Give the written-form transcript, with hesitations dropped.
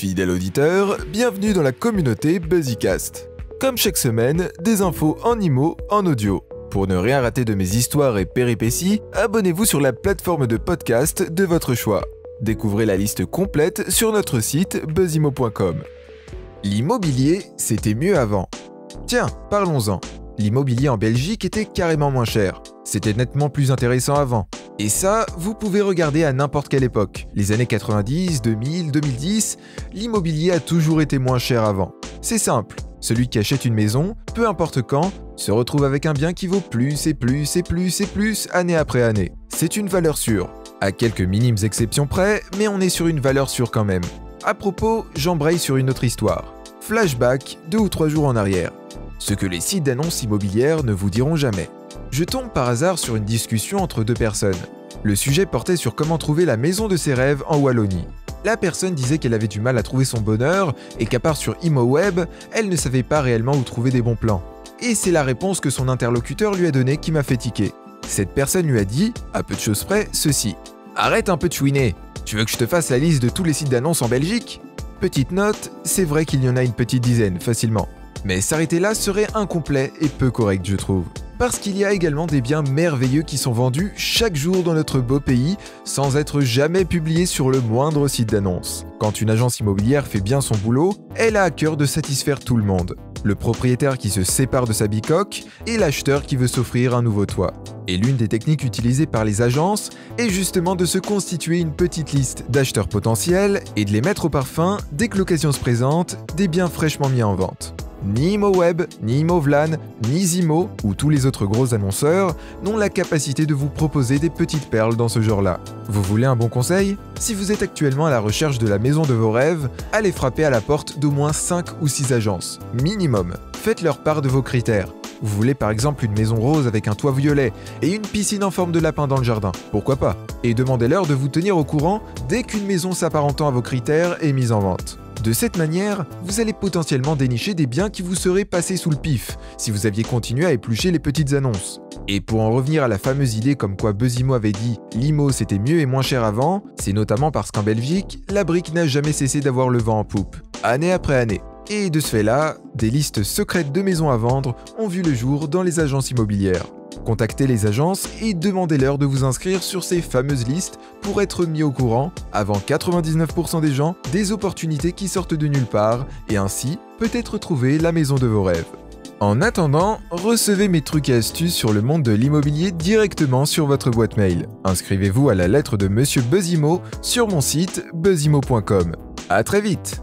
Fidèle auditeur, bienvenue dans la communauté BuzzyCast. Comme chaque semaine, des infos en IMO en audio. Pour ne rien rater de mes histoires et péripéties, abonnez-vous sur la plateforme de podcast de votre choix. Découvrez la liste complète sur notre site buzzimo.com. L'immobilier, c'était mieux avant. Tiens, parlons-en. L'immobilier en Belgique était carrément moins cher. C'était nettement plus intéressant avant. Et ça, vous pouvez regarder à n'importe quelle époque. Les années 90, 2000, 2010, l'immobilier a toujours été moins cher avant. C'est simple, celui qui achète une maison, peu importe quand, se retrouve avec un bien qui vaut plus et plus et plus et plus année après année. C'est une valeur sûre. À quelques minimes exceptions près, mais on est sur une valeur sûre quand même. À propos, j'embraye sur une autre histoire. Flashback, 2 ou 3 jours en arrière. Ce que les sites d'annonces immobilières ne vous diront jamais. Je tombe par hasard sur une discussion entre deux personnes. Le sujet portait sur comment trouver la maison de ses rêves en Wallonie. La personne disait qu'elle avait du mal à trouver son bonheur et qu'à part sur ImoWeb, elle ne savait pas réellement où trouver des bons plans. Et c'est la réponse que son interlocuteur lui a donnée qui m'a fait tiquer. Cette personne lui a dit, à peu de choses près, ceci. « Arrête un peu de chouiner. Tu veux que je te fasse la liste de tous les sites d'annonces en Belgique ?» Petite note, c'est vrai qu'il y en a une petite dizaine, facilement. Mais s'arrêter là serait incomplet et peu correct, je trouve. Parce qu'il y a également des biens merveilleux qui sont vendus chaque jour dans notre beau pays, sans être jamais publiés sur le moindre site d'annonce. Quand une agence immobilière fait bien son boulot, elle a à cœur de satisfaire tout le monde. Le propriétaire qui se sépare de sa bicoque et l'acheteur qui veut s'offrir un nouveau toit. Et l'une des techniques utilisées par les agences est justement de se constituer une petite liste d'acheteurs potentiels et de les mettre au parfum dès que l'occasion se présente des biens fraîchement mis en vente. Ni ImoWeb, ni ImoVlan, ni Zimo ou tous les autres gros annonceurs n'ont la capacité de vous proposer des petites perles dans ce genre-là. Vous voulez un bon conseil ? Si vous êtes actuellement à la recherche de la maison de vos rêves, allez frapper à la porte d'au moins 5 ou 6 agences, minimum. Faites-leur part de vos critères. Vous voulez par exemple une maison rose avec un toit violet et une piscine en forme de lapin dans le jardin, pourquoi pas ? Et demandez-leur de vous tenir au courant dès qu'une maison s'apparentant à vos critères est mise en vente. De cette manière, vous allez potentiellement dénicher des biens qui vous seraient passés sous le pif, si vous aviez continué à éplucher les petites annonces. Et pour en revenir à la fameuse idée comme quoi Buzzimo avait dit « l'IMO c'était mieux et moins cher avant », c'est notamment parce qu'en Belgique, la brique n'a jamais cessé d'avoir le vent en poupe, année après année. Et de ce fait-là, des listes secrètes de maisons à vendre ont vu le jour dans les agences immobilières. Contactez les agences et demandez-leur de vous inscrire sur ces fameuses listes pour être mis au courant, avant 99% des gens, des opportunités qui sortent de nulle part et ainsi peut-être trouver la maison de vos rêves. En attendant, recevez mes trucs et astuces sur le monde de l'immobilier directement sur votre boîte mail. Inscrivez-vous à la lettre de Monsieur Buzzimo sur mon site buzzimo.com. À très vite!